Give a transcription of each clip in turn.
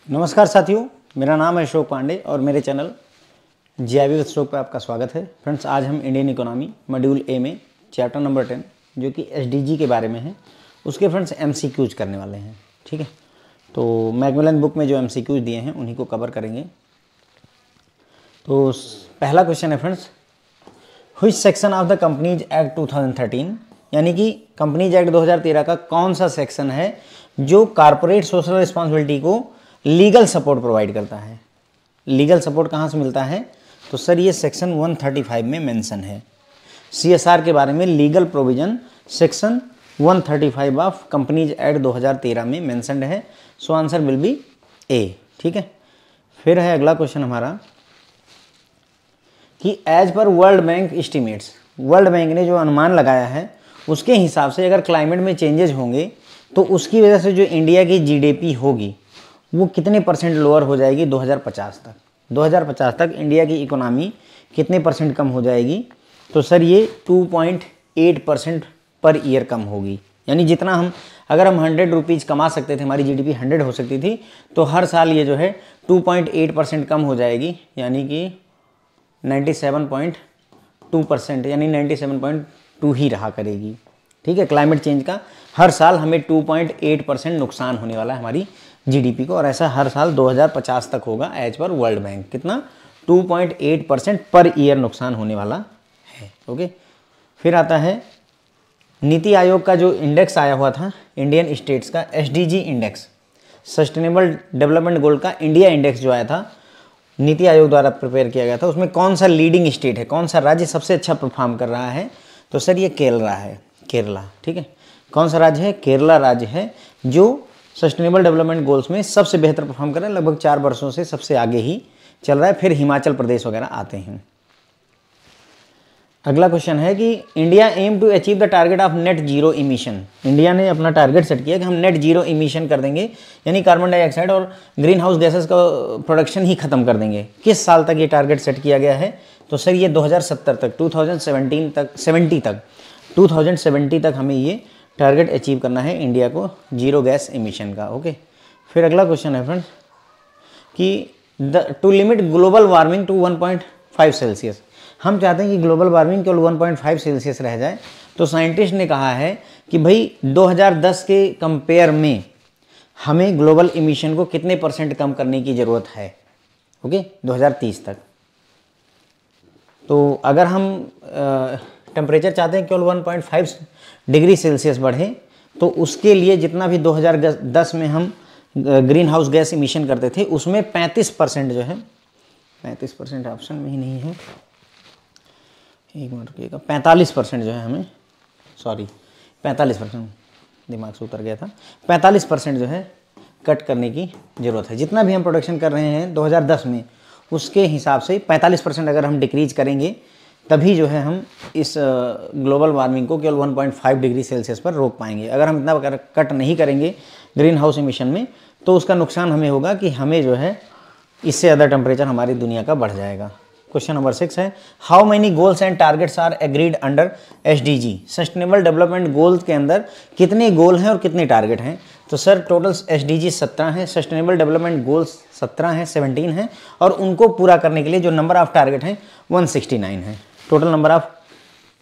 नमस्कार साथियों, मेरा नाम है अशोक पांडे और मेरे चैनल जीआईबी विद अशोक पर आपका स्वागत है। फ्रेंड्स, आज हम इंडियन इकोनॉमी मॉड्यूल ए में चैप्टर नंबर 10 जो कि एसडीजी के बारे में है, उसके फ्रेंड्स एमसीक्यूज करने वाले हैं। ठीक है, तो मैकमिलन बुक में जो एमसीक्यूज दिए हैं उन्हीं को कवर करेंगे। तो पहला क्वेश्चन है friends, which section of the companies act 2013, यानी कि कंपनीज एक्ट 2013 का कौन सा सेक्शन है जो कारपोरेट सोशल रिस्पॉन्सिबिलिटी को लीगल सपोर्ट प्रोवाइड करता है। लीगल सपोर्ट कहाँ से मिलता है? तो सर ये सेक्शन 135 में मेंशन है। सीएसआर के बारे में legal provision section 135 of companies act 2013 में मेंशनड है। सो आंसर विल बी ए। ठीक है, फिर है अगला क्वेश्चन हमारा कि एज पर world bank estimates, world bank ने जो अनुमान लगाया है उसके हिसाब से अगर क्लाइमेट में चेंजेस होंगे तो उसकी वजह से जो इंडिया की जीडीपी होगी वो कितने परसेंट लोअर हो जाएगी 2050 तक। 2050 तक इंडिया की इकोनॉमी कितने परसेंट कम हो जाएगी? तो सर ये 2.8% पर ईयर कम होगी। यानी जितना हम अगर हम 100 रुपीज़ कमा सकते थे, हमारी जीडीपी 100 हो सकती थी, तो हर साल ये जो है 2.8% कम हो जाएगी, यानी कि 97.2%, यानी 97.2 ही रहा करेगी। ठीक है, क्लाइमेट चेंज का हर साल हमें 2.8% नुकसान होने वाला है हमारी जीडीपी को, और ऐसा हर साल 2050 तक होगा एज पर वर्ल्ड बैंक। कितना? 2.8% पर ईयर नुकसान होने वाला है। ओके, फिर आता है नीति आयोग का जो इंडेक्स आया हुआ था इंडियन स्टेट्स का, SDG index, sustainable development goal का इंडिया इंडेक्स जो आया था नीति आयोग द्वारा प्रिपेयर किया गया था, उसमें कौन सा लीडिंग स्टेट है, कौन सा राज्य सबसे अच्छा परफॉर्म कर रहा है? तो सर ये केरला है, केरला। ठीक है, कौन सा राज्य है? केरला राज्य है जो सस्टेनेबल डेवलपमेंट गोल्स में सबसे बेहतर परफॉर्म कर रहा है, लगभग 4 वर्षों से सबसे आगे ही चल रहा है। फिर हिमाचल प्रदेश वगैरह आते हैं। अगला क्वेश्चन है कि India aim to achieve the target of net zero emission. India ने अपना टारगेट सेट किया कि हम नेट जीरो इमिशन कर देंगे, यानी कार्बन डाइऑक्साइड और ग्रीन हाउस गैसेस का प्रोडक्शन ही खत्म कर देंगे। किस साल तक ये टारगेट सेट किया गया है? तो सर ये 2070 तक, 2070 तक हमें ये टारगेट अचीव करना है इंडिया को जीरो गैस एमिशन का। ओके, फिर अगला क्वेश्चन है फ्रेंड्स कि to limit global warming to 1.5 Celsius. हम चाहते हैं कि ग्लोबल वार्मिंग केवल 1.5 सेल्सियस रह जाए। तो साइंटिस्ट ने कहा है कि भाई 2010 के कंपेयर में हमें ग्लोबल इमिशन को कितने परसेंट कम करने की ज़रूरत है? ओके, 2030 तक। तो अगर हम टेम्परेचर चाहते हैं केवल 1.5 डिग्री सेल्सियस बढ़े, तो उसके लिए जितना भी 2010 में हम ग्रीन हाउस गैस इमिशन करते थे उसमें 35% जो है, 35% ऑप्शन में ही नहीं है, एक मिनट रुकिएगा, 45% जो है हमें, सॉरी 45%, दिमाग से उतर गया था, 45% जो है कट करने की ज़रूरत है। जितना भी हम प्रोडक्शन कर रहे हैं 2010 में उसके हिसाब से 45% अगर हम डिक्रीज करेंगे तभी जो है हम इस ग्लोबल वार्मिंग को केवल 1.5 डिग्री सेल्सियस पर रोक पाएंगे। अगर हम इतना कट नहीं करेंगे ग्रीन हाउस इमिशन में तो उसका नुकसान हमें होगा कि हमें जो है इससे ज़्यादा टेम्परेचर हमारी दुनिया का बढ़ जाएगा। क्वेश्चन नंबर 6 है, how many goals and targets are agreed under SDG. Sustainable development goals के अंदर कितने गोल हैं और कितने टारगेट हैं? तो सर टोटल एसडीजी 17 है, सस्टेनेबल डेवलपमेंट गोल्स 17 हैं, 17 हैं, और उनको पूरा करने के लिए जो नंबर ऑफ टारगेट हैं 169 है। Total number of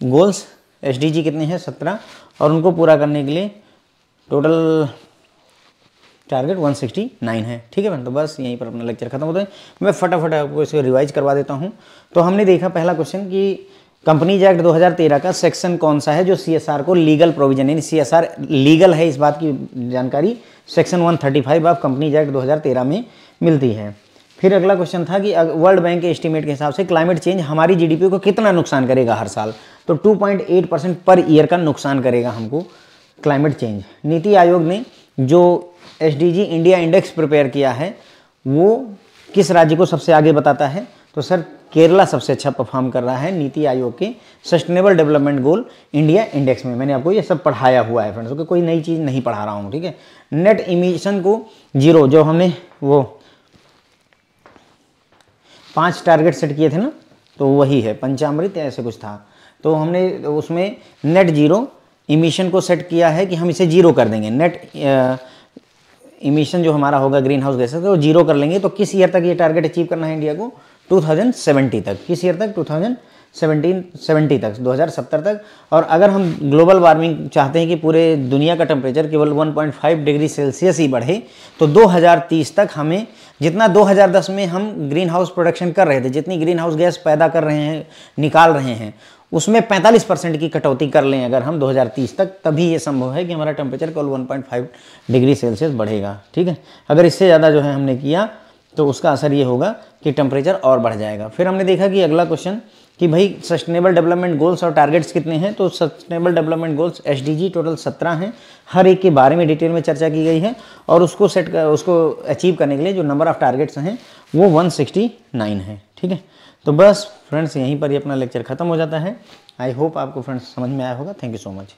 goals SDG कितने हैं? 17, और उनको पूरा करने के लिए टोटल टारगेट 169 है। ठीक है, तो बस यहीं पर अपना लेक्चर खत्म होता है। मैं फटाफट आपको इसे रिवाइज करवा देता हूं। तो हमने देखा पहला क्वेश्चन कि कंपनीज एक्ट 2013 का सेक्शन कौन सा है जो सीएसआर को लीगल प्रोविजन, यानी सीएसआर लीगल है इस बात की जानकारी सेक्शन 135 ऑफ कंपनीज एक्ट 2013 में मिलती है। फिर अगला क्वेश्चन था कि वर्ल्ड बैंक के एस्टीमेट के हिसाब से क्लाइमेट चेंज हमारी जीडीपी को कितना नुकसान करेगा हर साल? तो 2.8% पर ईयर का नुकसान करेगा हमको क्लाइमेट चेंज। नीति आयोग ने जो एसडीजी इंडिया इंडेक्स प्रिपेयर किया है वो किस राज्य को सबसे आगे बताता है? तो सर केरला सबसे अच्छा परफॉर्म कर रहा है नीति आयोग के sustainable development goal India index में। मैंने आपको ये सब पढ़ाया हुआ है फ्रेंड्स, कोई नई चीज़ नहीं पढ़ा रहा हूँ। ठीक है, नेट इमिशन को जीरो, जो हमने वो 5 टारगेट सेट किए थे ना, तो वही है पंचामृत या ऐसे कुछ था, तो हमने उसमें नेट जीरो इमिशन को सेट किया है कि हम इसे जीरो कर देंगे। नेट इमिशन जो हमारा होगा ग्रीन हाउस गैसेस का वो जीरो कर लेंगे। तो किस ईयर तक ये टारगेट अचीव करना है इंडिया को? 2070 तक। किस ईयर तक? 2070 तक, 2070 तक। और अगर हम ग्लोबल वार्मिंग चाहते हैं कि पूरे दुनिया का टेम्परेचर केवल 1.5 डिग्री सेल्सियस ही बढ़े, तो 2030 तक हमें जितना 2010 में हम ग्रीन हाउस प्रोडक्शन कर रहे थे, जितनी ग्रीन हाउस गैस पैदा कर रहे हैं, निकाल रहे हैं, उसमें 45% की कटौती कर लें अगर हम 2030 तक, तभी ये संभव है कि हमारा टेम्परेचर केवल 1.5 डिग्री सेल्सियस बढ़ेगा। ठीक है, अगर इससे ज़्यादा जो है हमने किया तो उसका असर ये होगा कि टेम्परेचर और बढ़ जाएगा। फिर हमने देखा कि अगला क्वेश्चन कि भाई सस्टेनेबल डेवलपमेंट गोल्स और टारगेट्स कितने हैं? तो sustainable development goals SDG total 17 हैं। हर एक के बारे में डिटेल में चर्चा की गई है और उसको अचीव करने के लिए जो नंबर ऑफ टारगेट्स हैं वो 169 है। ठीक है, तो बस फ्रेंड्स यहीं पर ही अपना लेक्चर खत्म हो जाता है। आई होप आपको फ्रेंड्स समझ में आया होगा। Thank you so much.